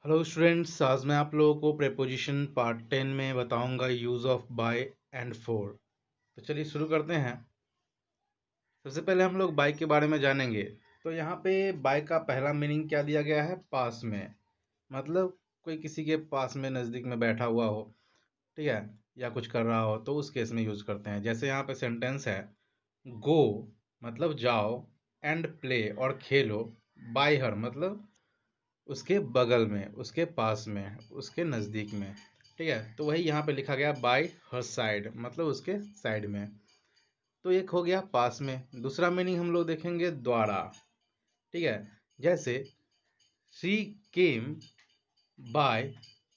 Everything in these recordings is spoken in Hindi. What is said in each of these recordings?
हेलो स्टूडेंट्स, आज मैं आप लोगों को प्रेपोजिशन पार्ट 10 में बताऊंगा use of by and for. तो चलिए शुरू करते हैं। सबसे पहले हम लोग बाय के बारे में जानेंगे। तो यहाँ पे बाय का पहला मीनिंग क्या दिया गया है? पास में, मतलब कोई किसी के पास में नज़दीक में बैठा हुआ हो, ठीक है, या कुछ कर रहा हो तो उस केस में यूज करते हैं। जैसे यहाँ पे सेंटेंस है, गो मतलब जाओ, एंड प्ले और खेलो, बाय हर मतलब उसके बगल में, उसके पास में, उसके नज़दीक में, ठीक है। तो वही यहाँ पे लिखा गया बाय हर साइड, मतलब उसके साइड में। तो एक हो गया पास में। दूसरा मीनिंग हम लोग देखेंगे द्वारा, ठीक है। जैसे शी केम बाय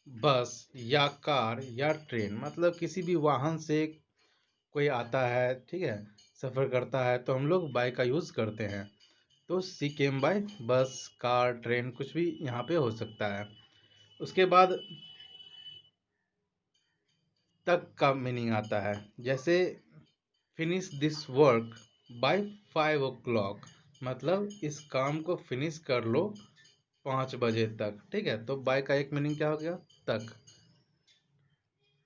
बस या कार या ट्रेन, मतलब किसी भी वाहन से कोई आता है, ठीक है, सफ़र करता है तो हम लोग बाय का यूज़ करते हैं। तो शी केम बाय बस, कार, ट्रेन, कुछ भी यहाँ पे हो सकता है। उसके बाद तक का मीनिंग आता है। जैसे finish this work by 5 o'clock, मतलब इस काम को फिनिश कर लो 5 बजे तक, ठीक है। तो बाय का एक मीनिंग क्या हो गया? तक।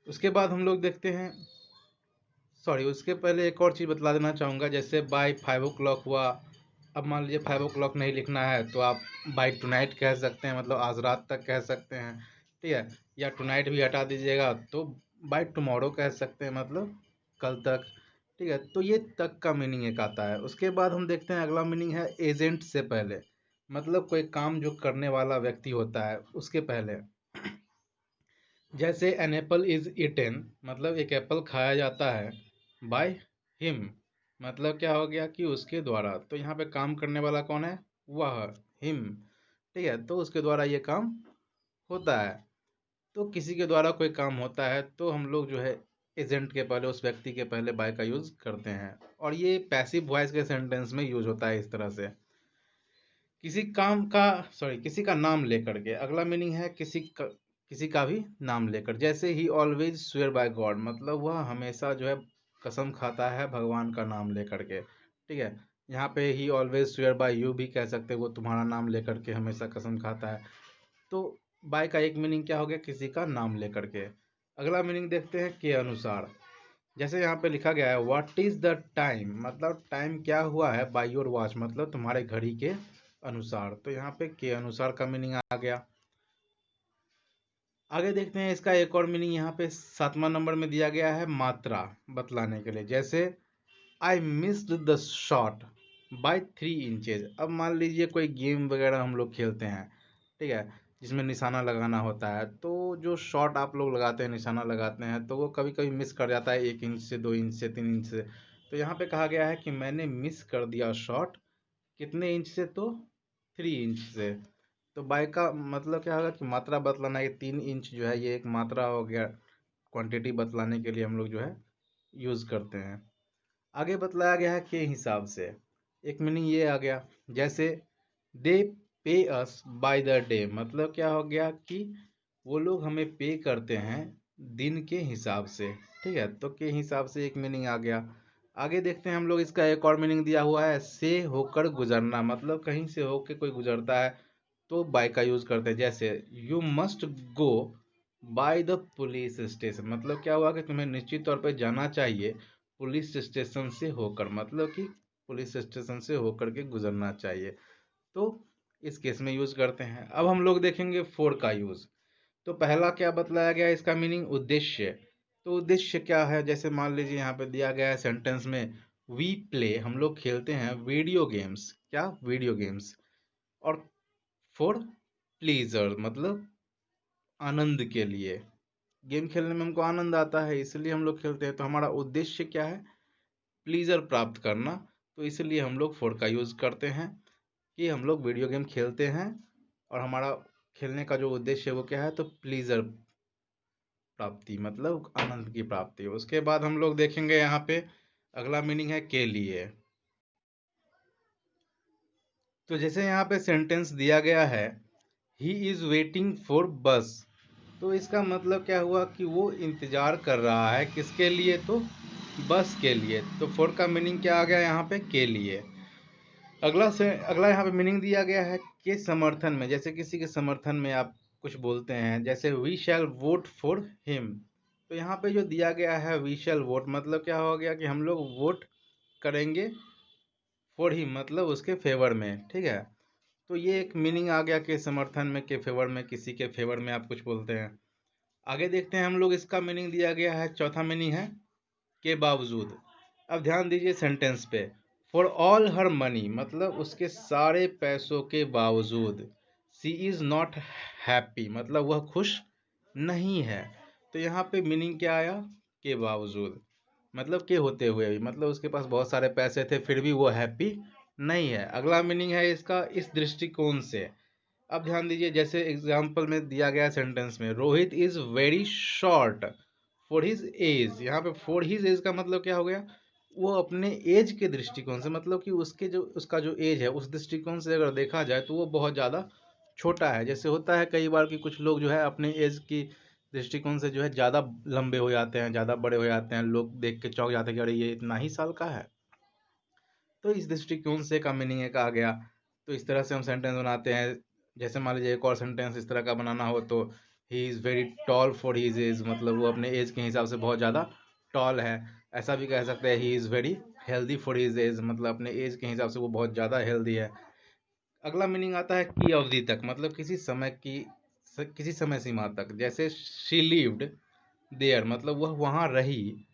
उसके बाद हम लोग देखते हैं, सॉरी, उसके पहले एक और चीज़ बतला देना चाहूँगा। जैसे बाय 5 o'clock हुआ, अब मान लीजिए 5 o'clock नहीं लिखना है तो आप बाय टुनाइट कह सकते हैं, मतलब आज रात तक कह सकते हैं, ठीक है। या टुनाइट भी हटा दीजिएगा तो बाय टुमारो कह सकते हैं, मतलब कल तक, ठीक है। तो ये तक का मीनिंग एक आता है। उसके बाद हम देखते हैं अगला मीनिंग है एजेंट से पहले, मतलब कोई काम जो करने वाला व्यक्ति होता है उसके पहले। जैसे एन एप्पल इज इटेन, मतलब एक एप्पल खाया जाता है बाय हिम, मतलब क्या हो गया कि उसके द्वारा। तो यहाँ पे काम करने वाला कौन है? वह, हिम, ठीक है। तो उसके द्वारा ये काम होता है। तो किसी के द्वारा कोई काम होता है तो हम लोग जो है एजेंट के पहले, उस व्यक्ति के पहले बाय का यूज करते हैं। और ये पैसिव वॉइस के सेंटेंस में यूज होता है इस तरह से, किसी काम का, सॉरी, किसी का नाम लेकर के। अगला मीनिंग है किसी का भी नाम लेकर। जैसे ही ऑलवेज स्वेयर बाय गॉड, मतलब वह हमेशा जो है कसम खाता है भगवान का नाम लेकर के, ठीक है। यहाँ पे ही ऑलवेज स्वेयर बाय यू भी कह सकते हैं, वो तुम्हारा नाम लेकर के हमेशा कसम खाता है। तो बाय का एक मीनिंग क्या हो गया? किसी का नाम लेकर के। अगला मीनिंग देखते हैं के अनुसार। जैसे यहाँ पे लिखा गया है व्हाट इज द टाइम, मतलब टाइम क्या हुआ है बाय योर वॉच, मतलब तुम्हारे घड़ी के अनुसार। तो यहाँ पे के अनुसार का मीनिंग आ गया। आगे देखते हैं इसका एक और मीनिंग, यहाँ पे 7वां नंबर में दिया गया है मात्रा बतलाने के लिए। जैसे I missed the shot bye 3 inches. अब मान लीजिए कोई गेम वगैरह हम लोग खेलते हैं, ठीक है, जिसमें निशाना लगाना होता है। तो जो शॉट आप लोग लगाते हैं, निशाना लगाते हैं, तो वो कभी कभी मिस कर जाता है 1 इंच से, 2 इंच से, 3 इंच से। तो यहाँ पे कहा गया है कि मैंने मिस कर दिया शॉट कितने इंच से? तो 3 इंच से। तो बाय का मतलब क्या होगा कि मात्रा बतलाना है। 3 इंच जो है ये एक मात्रा हो गया, क्वांटिटी बतलाने के लिए हम लोग जो है यूज करते हैं। आगे बतलाया गया है के हिसाब से, एक मीनिंग ये आ गया। जैसे दे पे अस बाय द डे, मतलब क्या हो गया कि वो लोग हमें पे करते हैं दिन के हिसाब से, ठीक है। तो के हिसाब से एक मीनिंग आ गया। आगे देखते हैं हम लोग, इसका एक और मीनिंग दिया हुआ है से होकर गुजरना, मतलब कहीं से होकर कोई गुजरता है तो बाय का यूज करते हैं। जैसे you must go by the police station, मतलब क्या हुआ कि तुम्हें निश्चित तौर पे जाना चाहिए पुलिस स्टेशन से होकर, मतलब कि पुलिस स्टेशन से होकर के गुजरना चाहिए। तो इस केस में यूज करते हैं। अब हम लोग देखेंगे फोर का यूज। तो पहला क्या बतलाया गया इसका मीनिंग? उद्देश्य। तो उद्देश्य क्या है? जैसे मान लीजिए यहाँ पे दिया गया है सेंटेंस में वी प्ले, हम लोग खेलते हैं वीडियो गेम्स, क्या? Video games. और फॉर प्लीजर, मतलब आनंद के लिए। गेम खेलने में हमको आनंद आता है इसलिए हम लोग खेलते हैं। तो हमारा उद्देश्य क्या है? प्लीजर प्राप्त करना। तो इसलिए हम लोग फॉर का यूज करते हैं कि हम लोग वीडियो गेम खेलते हैं और हमारा खेलने का जो उद्देश्य है वो क्या है? तो प्लीजर प्राप्ति, मतलब आनंद की प्राप्ति। उसके बाद हम लोग देखेंगे यहाँ पे अगला मीनिंग है के लिए। तो जैसे यहाँ पे सेंटेंस दिया गया है ही इज वेटिंग फॉर बस, तो इसका मतलब क्या हुआ कि वो इंतजार कर रहा है किसके लिए? तो बस के लिए। तो फॉर का मीनिंग क्या आ गया यहाँ पे? के लिए। अगला यहाँ पे मीनिंग दिया गया है के समर्थन में। जैसे किसी के समर्थन में आप कुछ बोलते हैं, जैसे we shall vote for him. तो यहाँ पे जो दिया गया है वी शैल वोट, मतलब क्या हो गया कि हम लोग वोट करेंगे फॉर हिम, मतलब उसके फेवर में, ठीक है। तो ये एक मीनिंग आ गया कि समर्थन में, के फेवर में, किसी के फेवर में आप कुछ बोलते हैं। आगे देखते हैं हम लोग, इसका मीनिंग दिया गया है, चौथा मीनिंग है के बावजूद। अब ध्यान दीजिए सेंटेंस पे, फॉर ऑल हर मनी, मतलब उसके सारे पैसों के बावजूद, सी इज नॉट हैप्पी, मतलब वह खुश नहीं है। तो यहाँ पे मीनिंग क्या आया, के बावजूद, मतलब के होते हुए भी, मतलब उसके पास बहुत सारे पैसे थे फिर भी वो हैप्पी नहीं है। अगला मीनिंग है इसका, इस दृष्टिकोण से। अब ध्यान दीजिए, जैसे एग्जाम्पल में दिया गया सेंटेंस में, Rohit is very short for his age. यहाँ पे फॉर हिज एज का मतलब क्या हो गया, वो अपने एज के दृष्टिकोण से, मतलब कि उसके जो, उसका जो एज है उस दृष्टिकोण से अगर देखा जाए तो वो बहुत ज़्यादा छोटा है। जैसे होता है कई बार कि कुछ लोग जो है अपने एज की दृष्टिकोण से जो है ज़्यादा लंबे हो जाते हैं, ज़्यादा बड़े हो जाते हैं, लोग देख के चौंक जाते हैं कि अरे ये इतना ही साल का है। तो इस दृष्टिकोण से का मीनिंग एक आ गया। तो इस तरह से हम सेंटेंस बनाते हैं। जैसे मान लीजिए एक और सेंटेंस इस तरह का बनाना हो तो, he is very tall for his age, मतलब वो अपने एज के हिसाब से बहुत ज़्यादा टॉल है। ऐसा भी कह सकते हैं, he is very healthy for his age, मतलब अपने एज के हिसाब से वो बहुत ज़्यादा हेल्दी है। अगला मीनिंग आता है की अवधि तक, मतलब किसी समय की, किसी समय सीमा तक। जैसे शी लिव्ड देयर, मतलब वह वहाँ रही,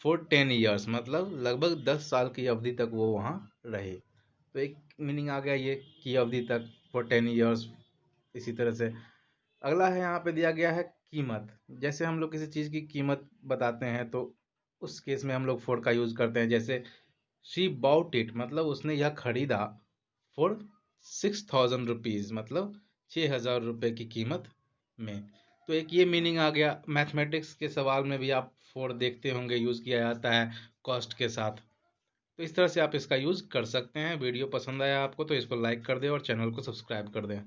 फॉर 10 ईयर्स, मतलब लगभग 10 साल की अवधि तक वो वहाँ रहे। तो एक मीनिंग आ गया ये, की अवधि तक, फॉर 10 ईयर्स। इसी तरह से अगला है, यहाँ पे दिया गया है कीमत। जैसे हम लोग किसी चीज़ की कीमत बताते हैं तो उस केस में हम लोग फॉर का यूज़ करते हैं। जैसे शी बाउट इट, मतलब उसने यह खरीदा, फॉर 6,000 रुपीज़, मतलब 6,000 रुपये की कीमत में। तो एक ये मीनिंग आ गया। मैथमेटिक्स के सवाल में भी आप फॉर देखते होंगे, यूज़ किया जाता है कॉस्ट के साथ। तो इस तरह से आप इसका यूज़ कर सकते हैं। वीडियो पसंद आया आपको तो इसको लाइक कर दें और चैनल को सब्सक्राइब कर दें।